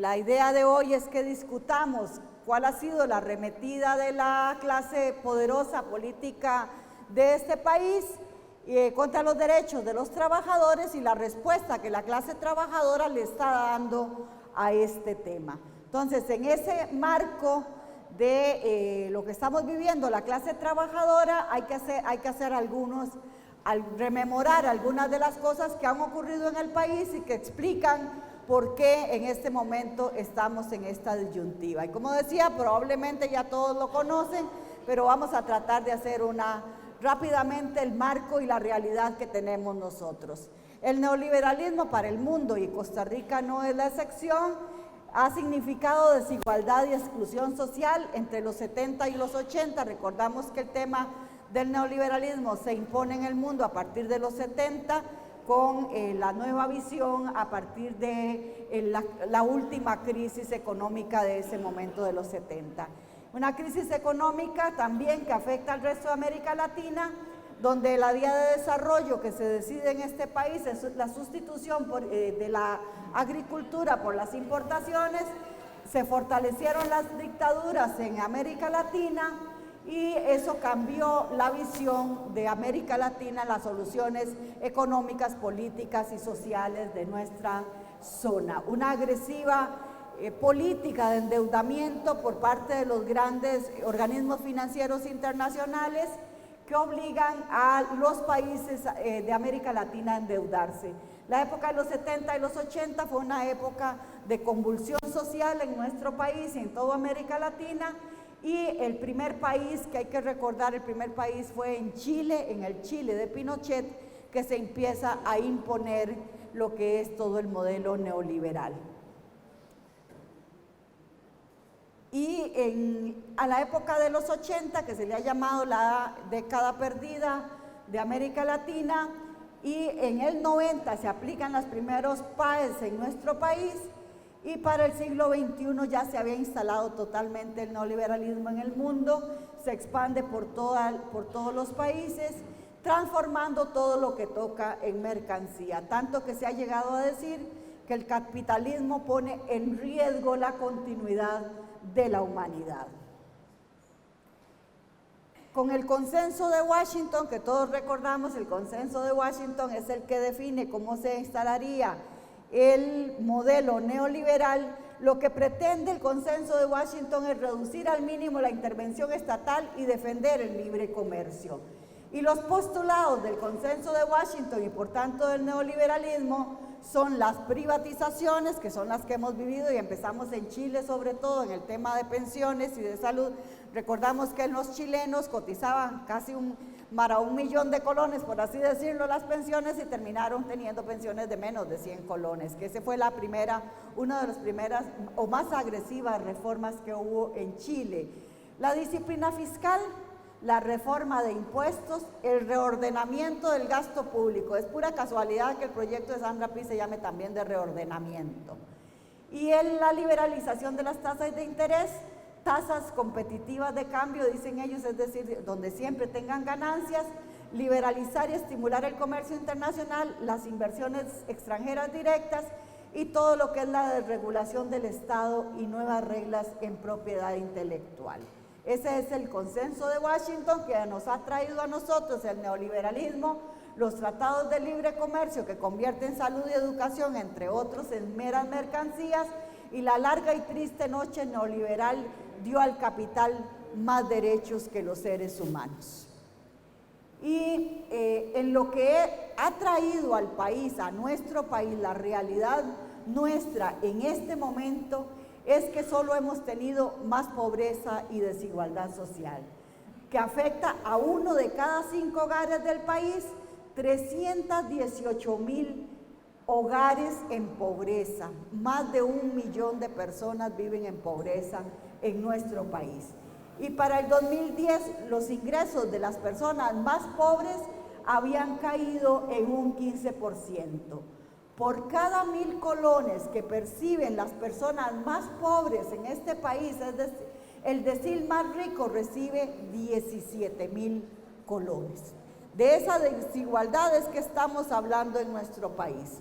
La idea de hoy es que discutamos cuál ha sido la arremetida de la clase poderosa política de este país contra los derechos de los trabajadores y la respuesta que la clase trabajadora le está dando a este tema. Entonces, en ese marco de lo que estamos viviendo la clase trabajadora, hay que hacer rememorar algunas de las cosas que han ocurrido en el país y que explican por qué en este momento estamos en esta disyuntiva. Y como decía, probablemente ya todos lo conocen, pero vamos a tratar de hacer rápidamente el marco y la realidad que tenemos nosotros. El neoliberalismo para el mundo, y Costa Rica no es la excepción, ha significado desigualdad y exclusión social entre los 70 y los 80. Recordamos que el tema del neoliberalismo se impone en el mundo a partir de los 70, con la nueva visión a partir de la última crisis económica de ese momento de los 70. Una crisis económica también que afecta al resto de América Latina, donde la vía de desarrollo que se decide en este país es la sustitución de la agricultura por las importaciones. Se fortalecieron las dictaduras en América Latina y eso cambió la visión de América Latina, las soluciones económicas, políticas y sociales de nuestra zona. Una agresiva política de endeudamiento por parte de los grandes organismos financieros internacionales que obligan a los países de América Latina a endeudarse. La época de los 70 y los 80 fue una época de convulsión social en nuestro país y en toda América Latina, y el primer país que hay que recordar, el primer país fue en Chile, en el Chile de Pinochet, que se empieza a imponer lo que es todo el modelo neoliberal. Y a la época de los 80, que se le ha llamado la década perdida de América Latina, y en el 90 se aplican los primeros PAES en nuestro país, y para el siglo XXI ya se había instalado totalmente el neoliberalismo en el mundo, se expande por todos los países, transformando todo lo que toca en mercancía, tanto que se ha llegado a decir que el capitalismo pone en riesgo la continuidad de la humanidad. Con el consenso de Washington, que todos recordamos, el consenso de Washington es el que define cómo se instalaría el modelo neoliberal. Lo que pretende el consenso de Washington es reducir al mínimo la intervención estatal y defender el libre comercio. Y los postulados del consenso de Washington y por tanto del neoliberalismo son las privatizaciones, que son las que hemos vivido y empezamos en Chile sobre todo en el tema de pensiones y de salud. Recordamos que los chilenos cotizaban casi para 1 millón de colones, por así decirlo, las pensiones, y terminaron teniendo pensiones de menos de 100 colones, que esa fue una de las primeras o más agresivas reformas que hubo en Chile. La disciplina fiscal, la reforma de impuestos, el reordenamiento del gasto público. Es pura casualidad que el proyecto de Sandra Pi se llame también de reordenamiento. Y la liberalización de las tasas de interés, tasas competitivas de cambio, dicen ellos, es decir, donde siempre tengan ganancias, liberalizar y estimular el comercio internacional, las inversiones extranjeras directas y todo lo que es la desregulación del Estado y nuevas reglas en propiedad intelectual. Ese es el consenso de Washington que nos ha traído a nosotros el neoliberalismo, los tratados de libre comercio que convierten salud y educación, entre otros, en meras mercancías, y la larga y triste noche neoliberal dio al capital más derechos que los seres humanos. Y en lo que ha traído al país, a nuestro país, la realidad nuestra en este momento es que solo hemos tenido más pobreza y desigualdad social, que afecta a 1 de cada 5 hogares del país, 318,000 hogares en pobreza, más de 1 millón de personas viven en pobreza en nuestro país. Y para el 2010 los ingresos de las personas más pobres habían caído en un 15%. Por cada 1,000 colones que perciben las personas más pobres en este país, es decir, el decil más rico recibe 17,000 colones. De esa desigualdad es que estamos hablando en nuestro país.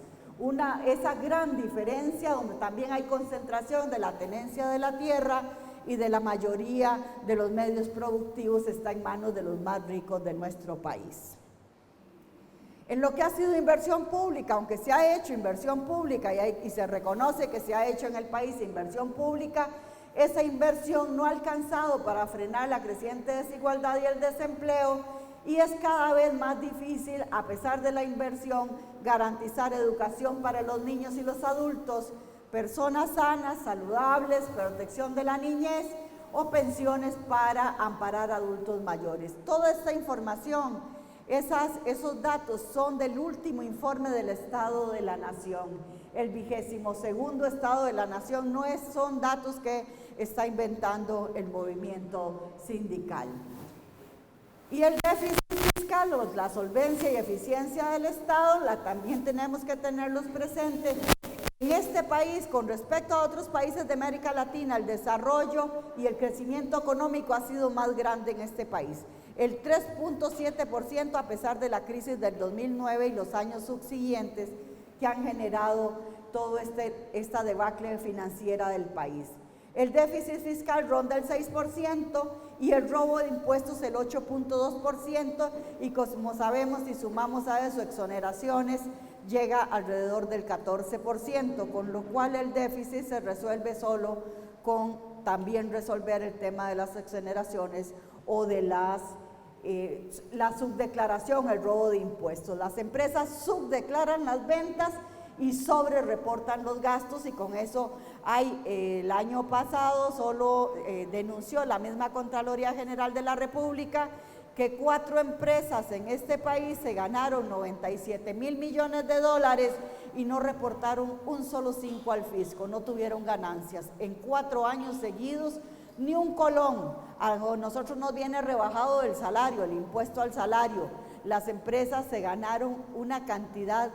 esa gran diferencia donde también hay concentración de la tenencia de la tierra y de la mayoría de los medios productivos está en manos de los más ricos de nuestro país. En lo que ha sido inversión pública, aunque se ha hecho inversión pública y se reconoce que se ha hecho en el país inversión pública, esa inversión no ha alcanzado para frenar la creciente desigualdad y el desempleo, y es cada vez más difícil, a pesar de la inversión, garantizar educación para los niños y los adultos, personas sanas, saludables, protección de la niñez o pensiones para amparar a adultos mayores. Toda esta información, esos datos son del último informe del Estado de la Nación, el 22º Estado de la Nación, son datos que está inventando el movimiento sindical. Y el déficit fiscal, o la solvencia y eficiencia del Estado, también tenemos que tenerlos presentes. En este país, con respecto a otros países de América Latina, el desarrollo y el crecimiento económico ha sido más grande en este país. El 3.7% a pesar de la crisis del 2009 y los años subsiguientes que han generado toda esta debacle financiera del país. El déficit fiscal ronda el 6% y el robo de impuestos el 8.2%, y como sabemos, si sumamos a eso exoneraciones, llega alrededor del 14%, con lo cual el déficit se resuelve solo con también resolver el tema de las exoneraciones o de la subdeclaración, el robo de impuestos. Las empresas subdeclaran las ventas y sobrereportan los gastos, y con eso el año pasado solo denunció la misma Contraloría General de la República que 4 empresas en este país se ganaron 97.000 millones de dólares y no reportaron un solo 5 al fisco, no tuvieron ganancias. En 4 años seguidos, ni un colón. A nosotros nos viene rebajado el salario, el impuesto al salario. Las empresas se ganaron una cantidad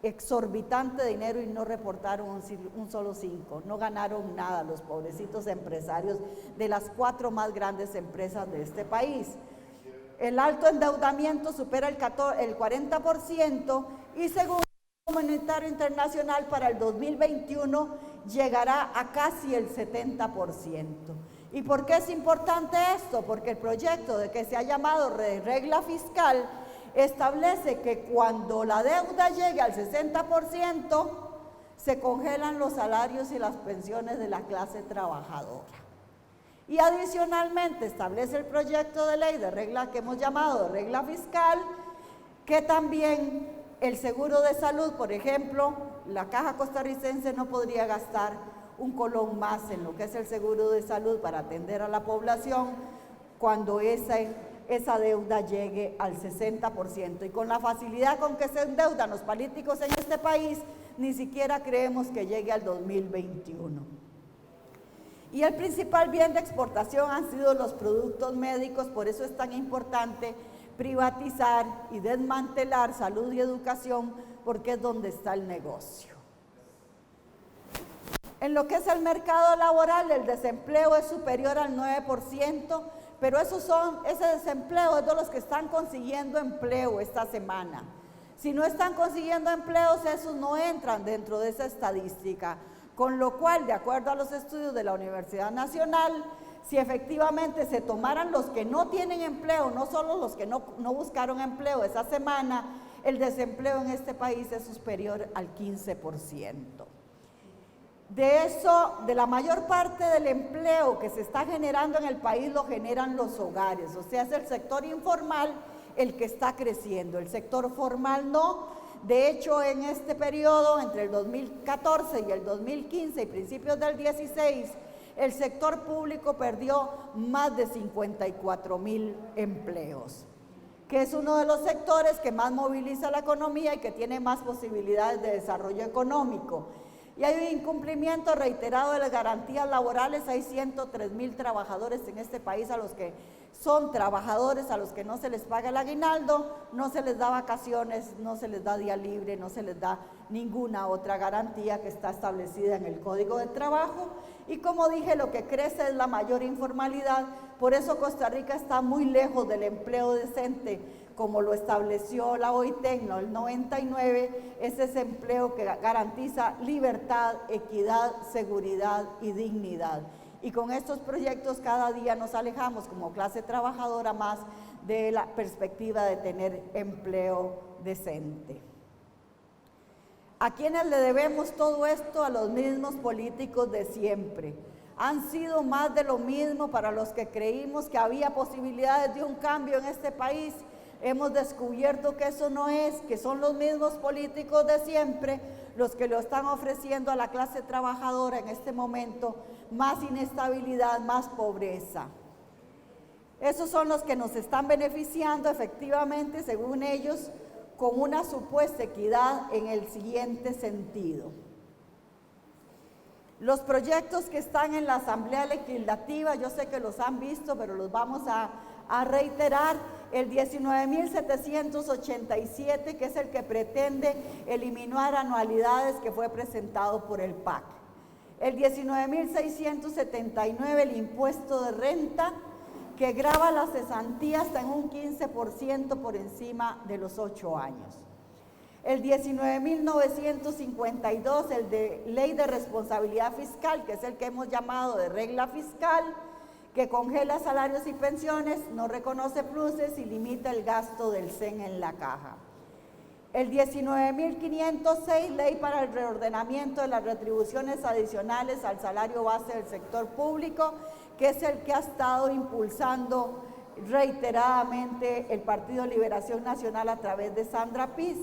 exorbitante de dinero y no reportaron un solo 5, no ganaron nada los pobrecitos empresarios de las 4 más grandes empresas de este país. El alto endeudamiento supera el 40% y según el Monetario Internacional para el 2021 llegará a casi el 70%. ¿Y por qué es importante esto? Porque el proyecto de que se ha llamado regla fiscal establece que cuando la deuda llegue al 60%, se congelan los salarios y las pensiones de la clase trabajadora. Y adicionalmente establece el proyecto de ley de regla que hemos llamado regla fiscal, que también el seguro de salud, por ejemplo, la Caja Costarricense no podría gastar un colón más en lo que es el seguro de salud para atender a la población cuando esa deuda llegue al 60%, y con la facilidad con que se endeudan los políticos en este país, ni siquiera creemos que llegue al 2021. Y el principal bien de exportación han sido los productos médicos, por eso es tan importante privatizar y desmantelar salud y educación, porque es donde está el negocio. En lo que es el mercado laboral, el desempleo es superior al 9%, pero ese desempleo es de los que están consiguiendo empleo esta semana. Si no están consiguiendo empleos, esos no entran dentro de esa estadística, con lo cual, de acuerdo a los estudios de la Universidad Nacional, si efectivamente se tomaran los que no tienen empleo, no solo los que no buscaron empleo esa semana, el desempleo en este país es superior al 15%. De la mayor parte del empleo que se está generando en el país lo generan los hogares, o sea, es el sector informal el que está creciendo, el sector formal no. De hecho, en este periodo, entre el 2014 y el 2015 y principios del 16, el sector público perdió más de 54,000 empleos, que es uno de los sectores que más moviliza la economía y que tiene más posibilidades de desarrollo económico. Y hay un incumplimiento reiterado de las garantías laborales. Hay 103,000 trabajadores en este país a los que son trabajadores, a los que no se les paga el aguinaldo, no se les da vacaciones, no se les da día libre, no se les da ninguna otra garantía que está establecida en el Código de Trabajo. Y como dije, lo que crece es la mayor informalidad, por eso Costa Rica está muy lejos del empleo decente, como lo estableció la OIT en el 99, es ese empleo que garantiza libertad, equidad, seguridad y dignidad. Y con estos proyectos cada día nos alejamos como clase trabajadora más de la perspectiva de tener empleo decente. ¿A quiénes le debemos todo esto? A los mismos políticos de siempre. Han sido más de lo mismo para los que creímos que había posibilidades de un cambio en este país. Hemos descubierto que eso no es, que son los mismos políticos de siempre los que lo están ofreciendo a la clase trabajadora en este momento, más inestabilidad, más pobreza. Esos son los que nos están beneficiando efectivamente, según ellos, con una supuesta equidad en el siguiente sentido. Los proyectos que están en la Asamblea Legislativa, yo sé que los han visto, pero los vamos a reiterar. El 19.787, que es el que pretende eliminar anualidades, que fue presentado por el PAC. El 19.679, el impuesto de renta, que grava las cesantías hasta en un 15% por encima de los 8 años. El 19.952, el de ley de responsabilidad fiscal, que es el que hemos llamado de regla fiscal, que congela salarios y pensiones, no reconoce pluses y limita el gasto del CEN en la caja. El 19.506, ley para el reordenamiento de las retribuciones adicionales al salario base del sector público, que es el que ha estado impulsando reiteradamente el Partido Liberación Nacional a través de Sandra Piz.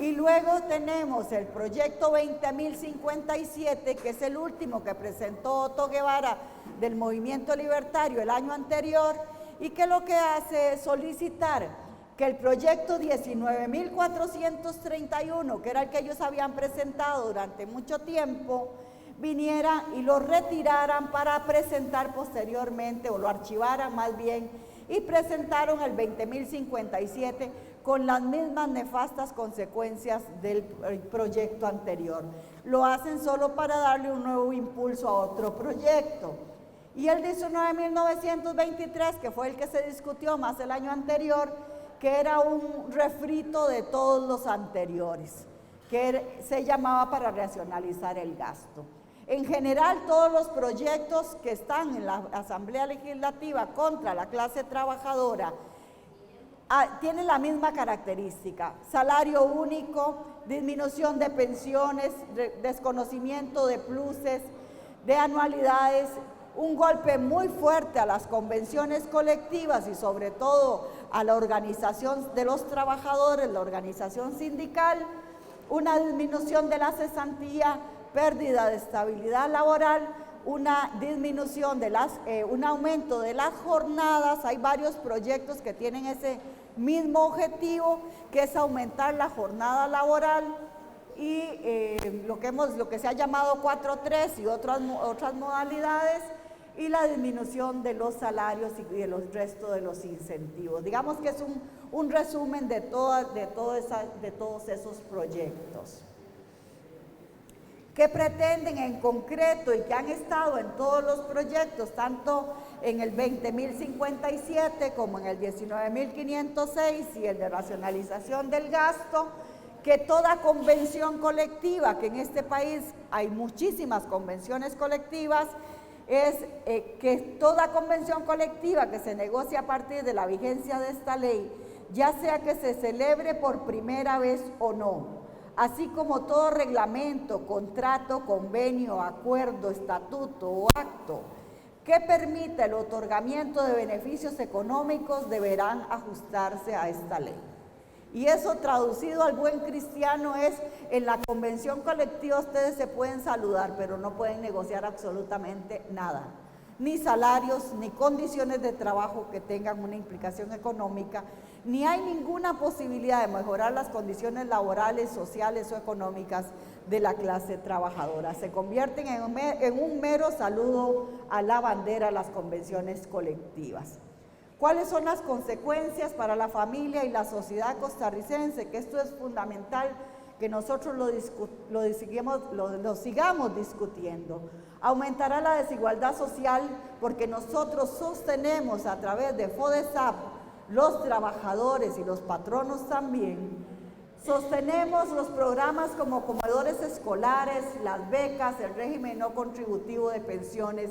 Y luego tenemos el proyecto 20.057, que es el último que presentó Otto Guevara del Movimiento Libertario el año anterior, y que lo que hace es solicitar que el proyecto 19.431, que era el que ellos habían presentado durante mucho tiempo, viniera y lo retiraran para presentar posteriormente, o lo archivaran más bien, y presentaron el 20.057 con las mismas nefastas consecuencias del proyecto anterior. Lo hacen solo para darle un nuevo impulso a otro proyecto. Y el 19.923, que fue el que se discutió más el año anterior, que era un refrito de todos los anteriores, que se llamaba para racionalizar el gasto. En general, todos los proyectos que están en la Asamblea Legislativa contra la clase trabajadora tienen la misma característica: salario único, disminución de pensiones, desconocimiento de pluses, de anualidades, un golpe muy fuerte a las convenciones colectivas y sobre todo a la organización de los trabajadores, la organización sindical, una disminución de la cesantía, pérdida de estabilidad laboral, una disminución de un aumento de las jornadas. Hay varios proyectos que tienen ese mismo objetivo, que es aumentar la jornada laboral, y lo que se ha llamado 4.3 y otras modalidades, y la disminución de los salarios y de los restos de los incentivos. Digamos que es un resumen de todos esos proyectos. ¿Qué pretenden en concreto y que han estado en todos los proyectos, tanto en el 20.057 como en el 19.506 y el de racionalización del gasto? Que toda convención colectiva, que en este país hay muchísimas convenciones colectivas, es que toda convención colectiva que se negocie a partir de la vigencia de esta ley, ya sea que se celebre por primera vez o no, así como todo reglamento, contrato, convenio, acuerdo, estatuto o acto que permita el otorgamiento de beneficios económicos, deberán ajustarse a esta ley. Y eso, traducido al buen cristiano, es: en la convención colectiva ustedes se pueden saludar, pero no pueden negociar absolutamente nada, ni salarios, ni condiciones de trabajo que tengan una implicación económica, ni hay ninguna posibilidad de mejorar las condiciones laborales, sociales o económicas de la clase trabajadora. Se convierten en un mero saludo a la bandera las convenciones colectivas. ¿Cuáles son las consecuencias para la familia y la sociedad costarricense? Que esto es fundamental que nosotros lo sigamos discutiendo. Aumentará la desigualdad social porque nosotros sostenemos a través de FODESAP los trabajadores y los patronos también, sostenemos los programas como comedores escolares, las becas, el régimen no contributivo de pensiones,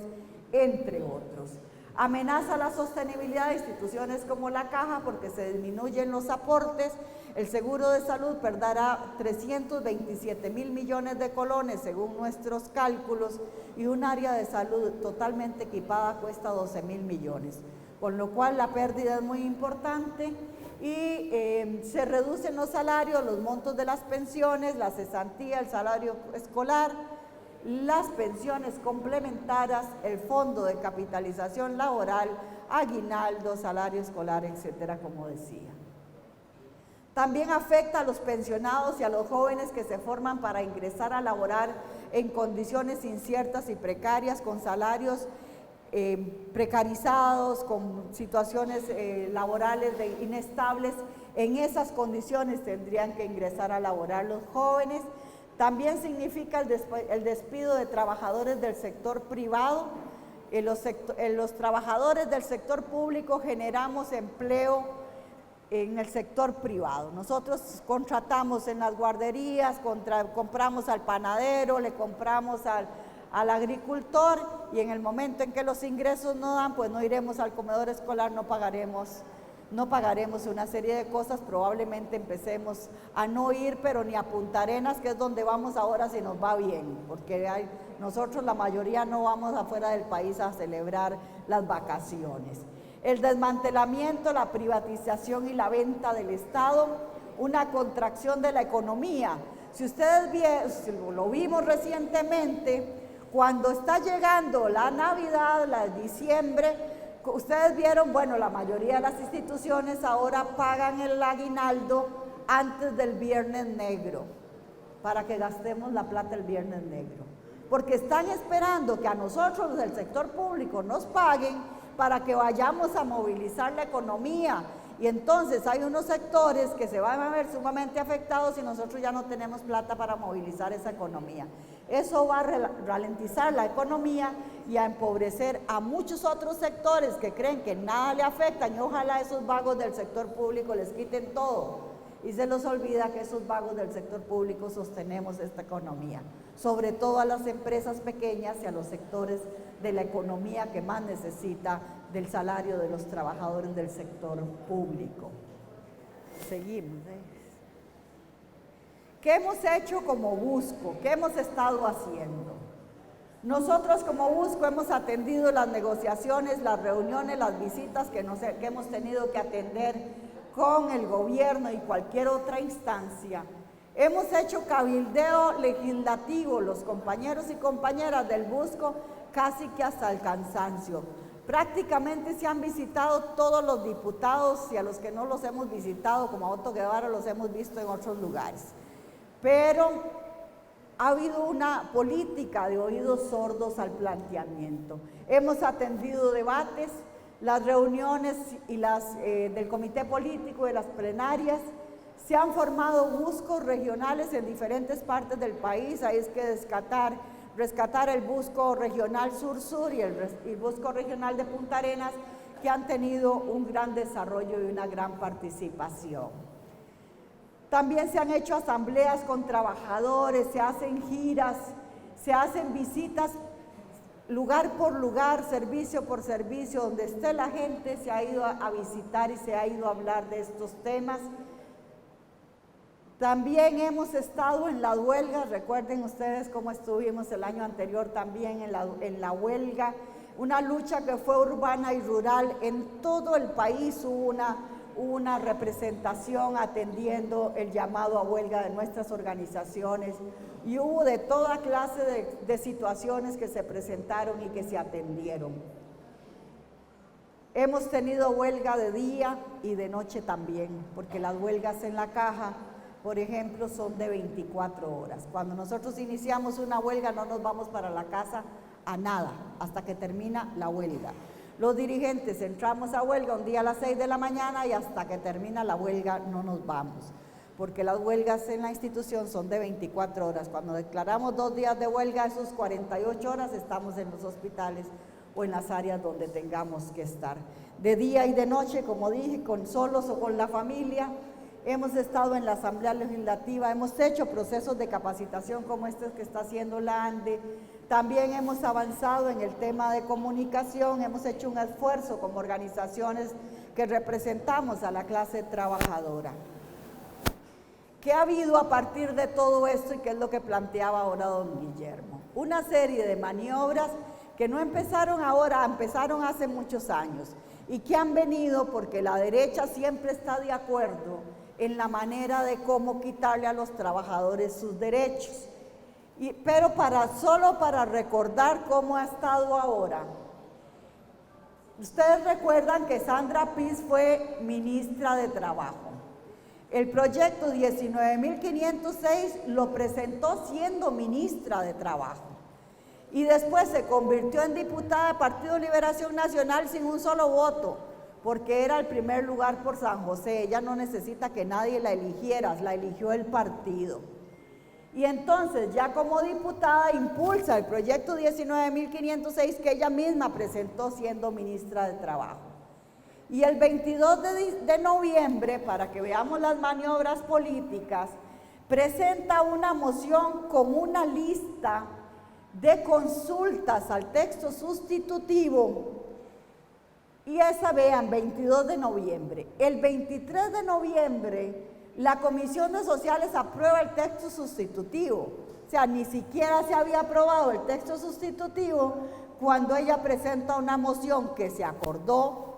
entre otros. Amenaza la sostenibilidad de instituciones como la Caja porque se disminuyen los aportes. El seguro de salud perderá 327.000 millones de colones según nuestros cálculos, y un área de salud totalmente equipada cuesta 12.000 millones, con lo cual la pérdida es muy importante. Y se reducen los salarios, los montos de las pensiones, la cesantía, el salario escolar, las pensiones complementarias, el fondo de capitalización laboral, aguinaldo, salario escolar, etcétera, como decía. También afecta a los pensionados y a los jóvenes que se forman para ingresar a laborar en condiciones inciertas y precarias, con salarios precarizados, con situaciones laborales inestables. En esas condiciones tendrían que ingresar a laborar los jóvenes. También significa el despido de trabajadores del sector privado. En los trabajadores del sector público generamos empleo en el sector privado. Nosotros contratamos en las guarderías, compramos al panadero, le compramos al agricultor, y en el momento en que los ingresos no dan, pues no iremos al comedor escolar, no pagaremos una serie de cosas, probablemente empecemos a no ir, pero ni a Punta Arenas, que es donde vamos ahora si nos va bien, porque nosotros la mayoría no vamos afuera del país a celebrar las vacaciones. El desmantelamiento, la privatización y la venta del Estado, una contracción de la economía. Si ustedes vieron, lo vimos recientemente, cuando está llegando la Navidad, la diciembre, ustedes vieron, bueno, la mayoría de las instituciones ahora pagan el aguinaldo antes del Viernes Negro, para que gastemos la plata el Viernes Negro, porque están esperando que a nosotros, los del sector público, nos paguen para que vayamos a movilizar la economía. Y entonces hay unos sectores que se van a ver sumamente afectados si nosotros ya no tenemos plata para movilizar esa economía. Eso va a ralentizar la economía y a empobrecer a muchos otros sectores que creen que nada le afectan, y ojalá esos vagos del sector público les quiten todo. Y se los olvida que esos vagos del sector público sostenemos esta economía, sobre todo a las empresas pequeñas y a los sectores de la economía que más necesita del salario de los trabajadores del sector público. Seguimos. ¿Qué hemos hecho como Busco? ¿Qué hemos estado haciendo? Nosotros como Busco hemos atendido las negociaciones, las reuniones, las visitas que hemos tenido que atender con el gobierno y cualquier otra instancia. Hemos hecho cabildeo legislativo, los compañeros y compañeras del Busco, casi que hasta el cansancio. Prácticamente se han visitado todos los diputados, y a los que no los hemos visitado, como a Otto Guevara, los hemos visto en otros lugares. Pero ha habido una política de oídos sordos al planteamiento. Hemos atendido debates, las reuniones y del comité político, de las plenarias. Se han formado buscos regionales en diferentes partes del país. Hay que rescatar el Busco Regional Sur-Sur y el Busco Regional de Punta Arenas, que han tenido un gran desarrollo y una gran participación. También se han hecho asambleas con trabajadores, se hacen giras, se hacen visitas lugar por lugar, servicio por servicio, donde esté la gente se ha ido a visitar y se ha ido a hablar de estos temas. También hemos estado en las huelgas. Recuerden ustedes cómo estuvimos el año anterior también en la huelga, una lucha que fue urbana y rural. En todo el país hubo una representación atendiendo el llamado a huelga de nuestras organizaciones, y hubo de toda clase de situaciones que se presentaron y que se atendieron. Hemos tenido huelga de día y de noche también, porque las huelgas en la Caja, por ejemplo, son de 24 horas. Cuando nosotros iniciamos una huelga no nos vamos para la casa a nada, hasta que termina la huelga. Los dirigentes entramos a huelga un día a las 6 de la mañana y hasta que termina la huelga no nos vamos, porque las huelgas en la institución son de 24 horas. Cuando declaramos 2 días de huelga, esos 48 horas estamos en los hospitales o en las áreas donde tengamos que estar. De día y de noche, como dije, con solos o con la familia. Hemos estado en la Asamblea Legislativa, hemos hecho procesos de capacitación como este que está haciendo la ANDE. También hemos avanzado en el tema de comunicación, hemos hecho un esfuerzo como organizaciones que representamos a la clase trabajadora. ¿Qué ha habido a partir de todo esto y qué es lo que planteaba ahora don Guillermo? Una serie de maniobras que no empezaron ahora, empezaron hace muchos años y que han venido porque la derecha siempre está de acuerdo en la manera de cómo quitarle a los trabajadores sus derechos. Pero solo para recordar cómo ha estado ahora. Ustedes recuerdan que Sandra Piz fue ministra de Trabajo. El proyecto 19.506 lo presentó siendo ministra de Trabajo. Y después se convirtió en diputada de Partido Liberación Nacional sin un solo voto, porque era el primer lugar por San José. Ella no necesita que nadie la eligiera, la eligió el partido. Y entonces, ya como diputada, impulsa el proyecto 19.506 que ella misma presentó siendo ministra de Trabajo. Y el 22 de noviembre, para que veamos las maniobras políticas, presenta una moción con una lista de consultas al texto sustitutivo. Y esa, vean, 22 de noviembre. El 23 de noviembre, la Comisión de Sociales aprueba el texto sustitutivo. O sea, ni siquiera se había aprobado el texto sustitutivo cuando ella presenta una moción que se acordó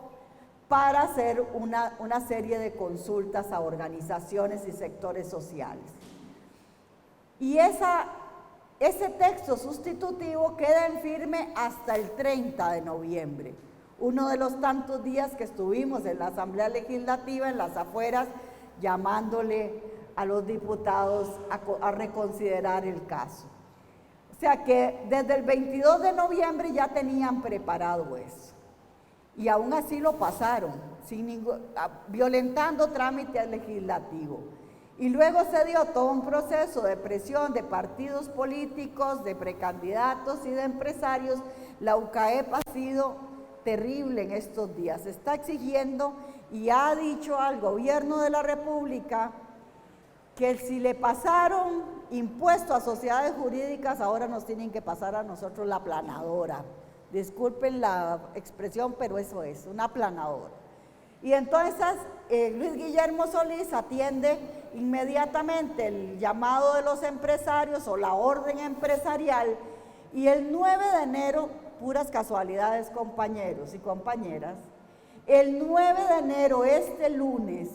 para hacer una serie de consultas a organizaciones y sectores sociales. Y ese texto sustitutivo queda en firme hasta el 30 de noviembre, uno de los tantos días que estuvimos en la Asamblea Legislativa, en las afueras, llamándole a los diputados a reconsiderar el caso. O sea que desde el 22 de noviembre ya tenían preparado eso. Y aún así lo pasaron, violentando trámite legislativo. Y luego se dio todo un proceso de presión de partidos políticos, de precandidatos y de empresarios. La UCAEP ha sido terrible en estos días. Está exigiendo y ha dicho al gobierno de la República que si le pasaron impuesto a sociedades jurídicas, ahora nos tienen que pasar a nosotros la aplanadora. Disculpen la expresión, pero eso es, una aplanadora. Y entonces Luis Guillermo Solís atiende inmediatamente el llamado de los empresarios o la orden empresarial, y el 9 de enero, puras casualidades compañeros y compañeras, el 9 de enero, este lunes,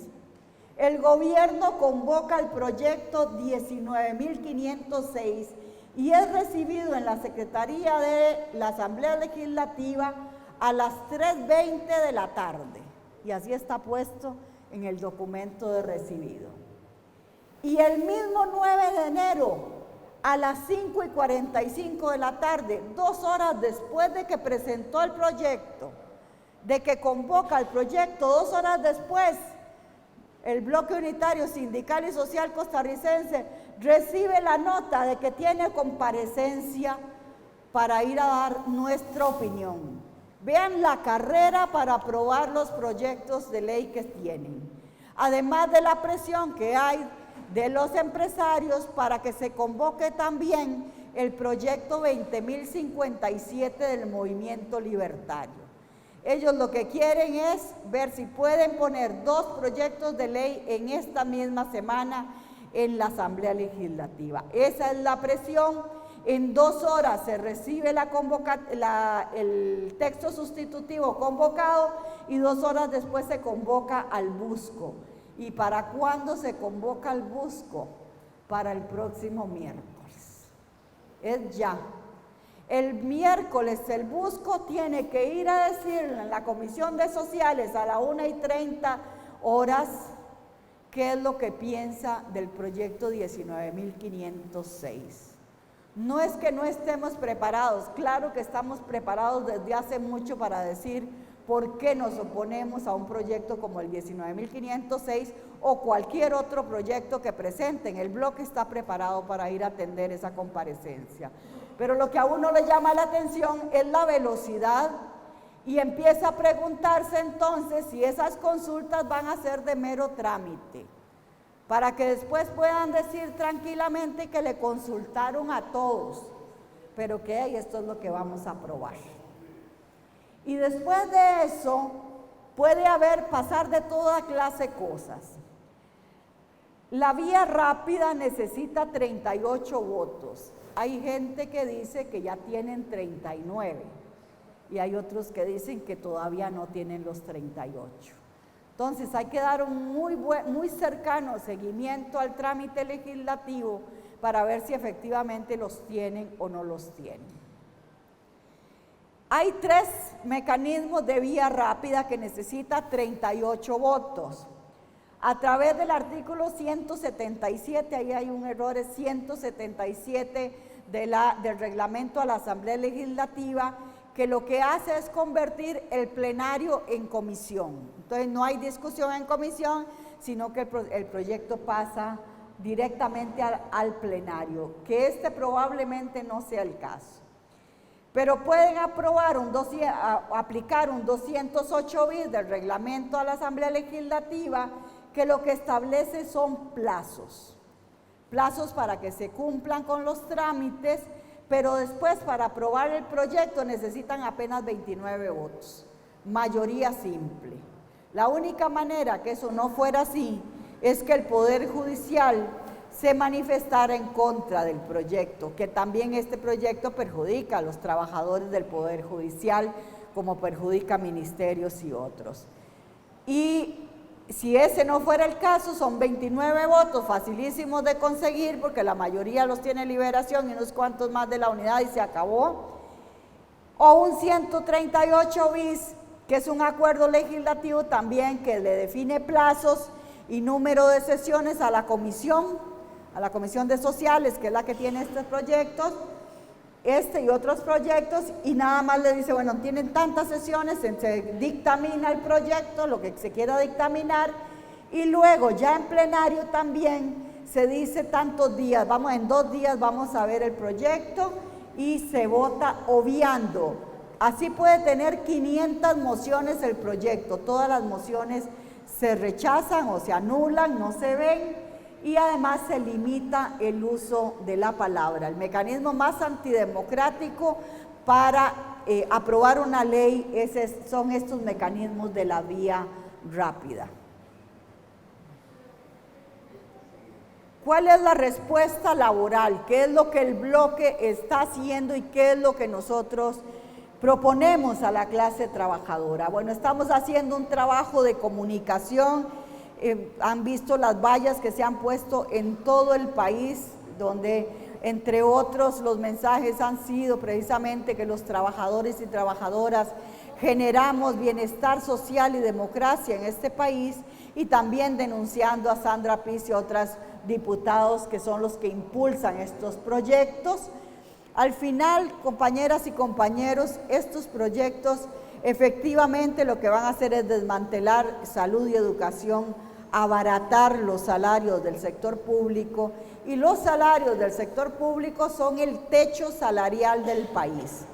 el gobierno convoca el proyecto 19.506 y es recibido en la Secretaría de la Asamblea Legislativa a las 3:20 de la tarde. Y así está puesto en el documento de recibido. Y el mismo 9 de enero, a las 5:45 de la tarde, 2 horas después de que presentó el proyecto, de que convoca el proyecto, 2 horas después, el Bloque Unitario Sindical y Social Costarricense recibe la nota de que tiene comparecencia para ir a dar nuestra opinión. Vean la carrera para aprobar los proyectos de ley que tienen. Además de la presión que hay de los empresarios para que se convoque también el proyecto 20.057 del Movimiento Libertario. Ellos lo que quieren es ver si pueden poner 2 proyectos de ley en esta misma semana en la Asamblea Legislativa. Esa es la presión. En 2 horas se recibe el texto sustitutivo convocado y 2 horas después se convoca al busco. ¿Y para cuándo se convoca al busco? Para el próximo miércoles. Es ya. El miércoles el busco tiene que ir a decirle en la Comisión de Sociales a las 1:30 qué es lo que piensa del proyecto 19.506. No es que no estemos preparados, claro que estamos preparados desde hace mucho para decir por qué nos oponemos a un proyecto como el 19.506 o cualquier otro proyecto que presenten. El bloque está preparado para ir a atender esa comparecencia. Pero lo que a uno le llama la atención es la velocidad y empieza a preguntarse entonces si esas consultas van a ser de mero trámite, para que después puedan decir tranquilamente que le consultaron a todos, pero que esto es lo que vamos a aprobar. Y después de eso puede pasar de toda clase de cosas. La vía rápida necesita 38 votos. Hay gente que dice que ya tienen 39 y hay otros que dicen que todavía no tienen los 38. Entonces hay que dar un muy cercano seguimiento al trámite legislativo para ver si efectivamente los tienen o no los tienen. Hay 3 mecanismos de vía rápida que necesita 38 votos. A través del artículo 177, ahí hay un error, es 177 del reglamento a la Asamblea Legislativa, que lo que hace es convertir el plenario en comisión. Entonces no hay discusión en comisión, sino que el proyecto pasa directamente al plenario, que probablemente no sea el caso. Pero pueden aplicar un 208 bis del reglamento a la Asamblea Legislativa, que lo que establece son plazos para que se cumplan con los trámites, pero después para aprobar el proyecto necesitan apenas 29 votos, mayoría simple. La única manera que eso no fuera así es que el Poder Judicial se manifestara en contra del proyecto, que también este proyecto perjudica a los trabajadores del Poder Judicial, como perjudica a ministerios y otros. Y si ese no fuera el caso, son 29 votos, facilísimos de conseguir, porque la mayoría los tiene Liberación y unos cuantos más de la unidad y se acabó. O un 138 bis, que es un acuerdo legislativo también que le define plazos y número de sesiones a la comisión de sociales, que es la que tiene estos proyectos, y otros proyectos, y nada más le dice, bueno, tienen tantas sesiones, se dictamina el proyecto, lo que se quiera dictaminar, y luego ya en plenario también se dice tantos días, en 2 días vamos a ver el proyecto y se vota obviando. Así puede tener 500 mociones el proyecto, todas las mociones se rechazan o se anulan, no se ven, y además se limita el uso de la palabra. El mecanismo más antidemocrático para aprobar una ley son estos mecanismos de la vía rápida. ¿Cuál es la respuesta laboral? ¿Qué es lo que el bloque está haciendo y qué es lo que nosotros proponemos a la clase trabajadora? Bueno, estamos haciendo un trabajo de comunicación. Han visto las vallas que se han puesto en todo el país, donde entre otros los mensajes han sido precisamente que los trabajadores y trabajadoras generamos bienestar social y democracia en este país, y también denunciando a Sandra Piz y otros diputados que son los que impulsan estos proyectos. Al final, compañeras y compañeros, estos proyectos efectivamente lo que van a hacer es desmantelar salud y educación, abaratar los salarios del sector público, y los salarios del sector público son el techo salarial del país.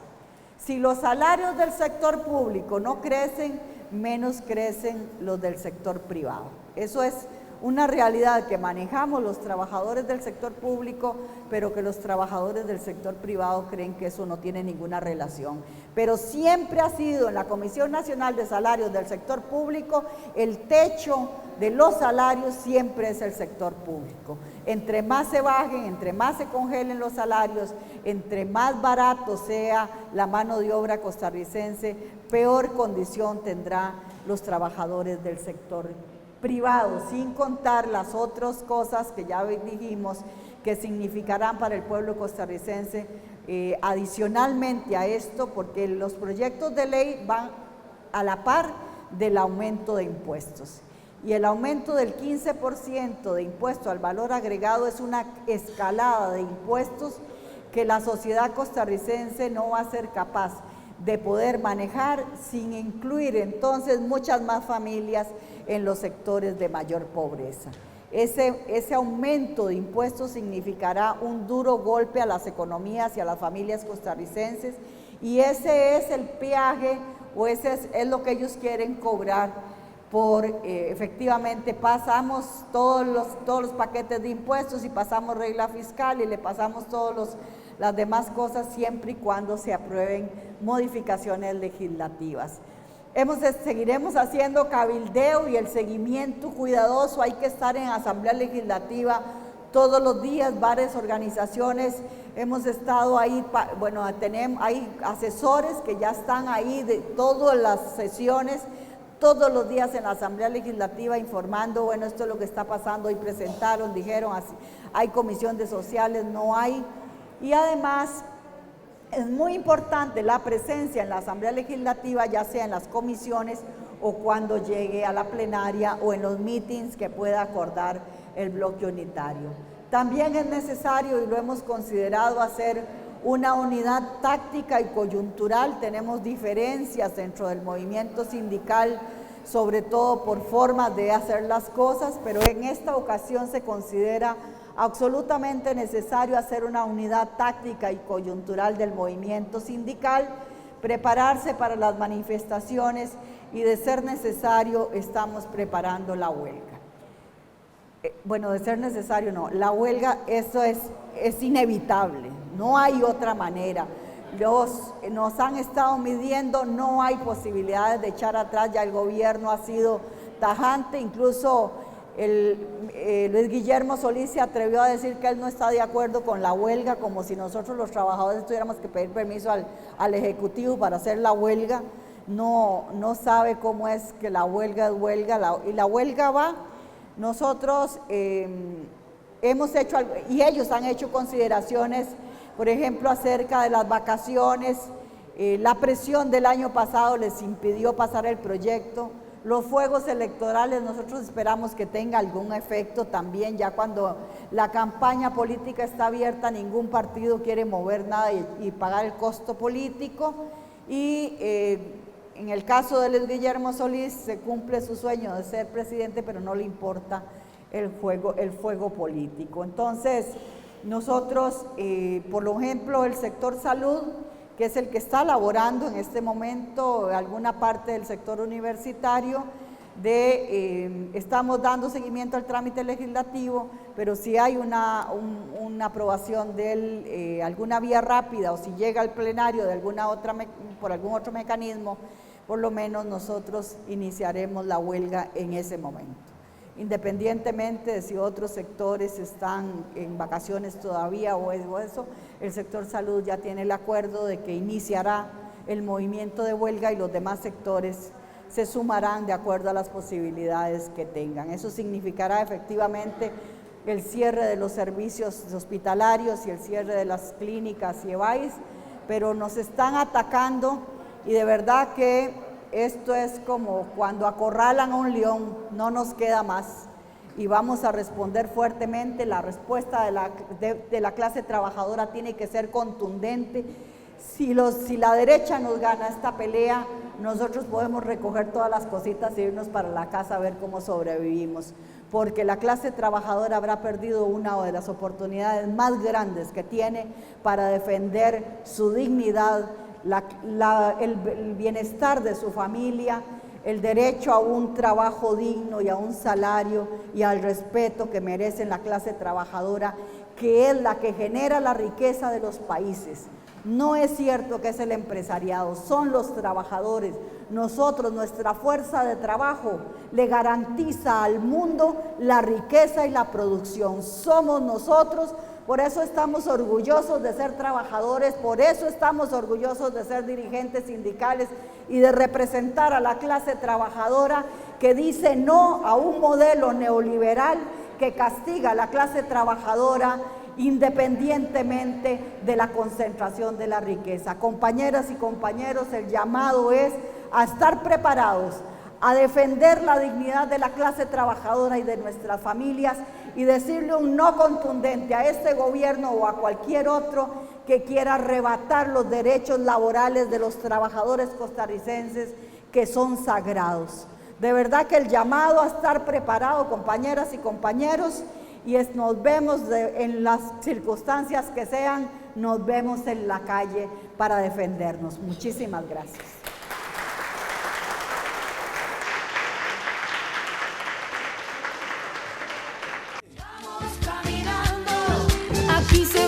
Si los salarios del sector público no crecen, menos crecen los del sector privado. Eso es una realidad que manejamos los trabajadores del sector público, pero que los trabajadores del sector privado creen que eso no tiene ninguna relación. Pero siempre ha sido en la Comisión Nacional de Salarios del Sector Público, el techo de los salarios siempre es el sector público. Entre más se bajen, entre más se congelen los salarios, entre más barato sea la mano de obra costarricense, peor condición tendrán los trabajadores del sector privado, sin contar las otras cosas que ya dijimos que significarán para el pueblo costarricense adicionalmente a esto, porque los proyectos de ley van a la par del aumento de impuestos. Y el aumento del 15% de impuesto al valor agregado es una escalada de impuestos que la sociedad costarricense no va a ser capaz de poder manejar, sin incluir entonces muchas más familias en los sectores de mayor pobreza. ese aumento de impuestos significará un duro golpe a las economías y a las familias costarricenses, y ese es el peaje, o ese es lo que ellos quieren cobrar por, efectivamente, pasamos todos los paquetes de impuestos y pasamos regla fiscal y le pasamos las demás cosas siempre y cuando se aprueben modificaciones legislativas. Seguiremos haciendo cabildeo y el seguimiento cuidadoso. Hay que estar en Asamblea Legislativa todos los días, varias organizaciones hemos estado ahí, bueno, hay asesores que ya están ahí de todas las sesiones, todos los días en la Asamblea Legislativa informando, bueno, esto es lo que está pasando, hoy presentaron, dijeron, así, hay comisión de sociales, no hay, y además es muy importante la presencia en la Asamblea Legislativa, ya sea en las comisiones o cuando llegue a la plenaria o en los meetings que pueda acordar el bloque unitario. También es necesario, y lo hemos considerado, hacer una unidad táctica y coyuntural. Tenemos diferencias dentro del movimiento sindical, sobre todo por formas de hacer las cosas, pero en esta ocasión se considera absolutamente necesario hacer una unidad táctica y coyuntural del movimiento sindical, prepararse para las manifestaciones y, de ser necesario, estamos preparando la huelga. Bueno, de ser necesario no, la huelga, eso es inevitable, no hay otra manera. Nos han estado midiendo, no hay posibilidades de echar atrás, ya el gobierno ha sido tajante, incluso Luis Guillermo Solís se atrevió a decir que él no está de acuerdo con la huelga, como si nosotros los trabajadores tuviéramos que pedir permiso al Ejecutivo para hacer la huelga. No sabe cómo es que la huelga es huelga, y la huelga va. Nosotros hemos hecho, y ellos han hecho consideraciones, por ejemplo, acerca de las vacaciones. La presión del año pasado les impidió pasar el proyecto. Los fuegos electorales, nosotros esperamos que tenga algún efecto también, ya cuando la campaña política está abierta, ningún partido quiere mover nada y pagar el costo político. Y en el caso de Luis Guillermo Solís, se cumple su sueño de ser presidente, pero no le importa el fuego político. Entonces, nosotros, por ejemplo, el sector salud, que es el que está laborando en este momento, alguna parte del sector universitario, estamos dando seguimiento al trámite legislativo, pero si hay una aprobación de alguna vía rápida, o si llega al plenario por algún otro mecanismo, por lo menos nosotros iniciaremos la huelga en ese momento. Independientemente de si otros sectores están en vacaciones todavía o eso, el sector salud ya tiene el acuerdo de que iniciará el movimiento de huelga y los demás sectores se sumarán de acuerdo a las posibilidades que tengan. Eso significará efectivamente el cierre de los servicios hospitalarios y el cierre de las clínicas y EVAIS, pero nos están atacando, y de verdad que esto es como cuando acorralan a un león, no nos queda más, y vamos a responder fuertemente. La respuesta de la clase trabajadora tiene que ser contundente. Si la derecha nos gana esta pelea, nosotros podemos recoger todas las cositas e irnos para la casa a ver cómo sobrevivimos, porque la clase trabajadora habrá perdido una de las oportunidades más grandes que tiene para defender su dignidad, el bienestar de su familia, el derecho a un trabajo digno y a un salario y al respeto que merecen la clase trabajadora, que es la que genera la riqueza de los países. No es cierto que es el empresariado, son los trabajadores. Nosotros, nuestra fuerza de trabajo le garantiza al mundo la riqueza y la producción. Somos nosotros. Por eso estamos orgullosos de ser trabajadores, por eso estamos orgullosos de ser dirigentes sindicales y de representar a la clase trabajadora que dice no a un modelo neoliberal que castiga a la clase trabajadora independientemente de la concentración de la riqueza. Compañeras y compañeros, el llamado es a estar preparados, a defender la dignidad de la clase trabajadora y de nuestras familias, y decirle un no contundente a este gobierno o a cualquier otro que quiera arrebatar los derechos laborales de los trabajadores costarricenses, que son sagrados. De verdad que el llamado a estar preparado, compañeras y compañeros, y nos vemos en las circunstancias que sean, nos vemos en la calle para defendernos. Muchísimas gracias. Vamos caminando, aquí se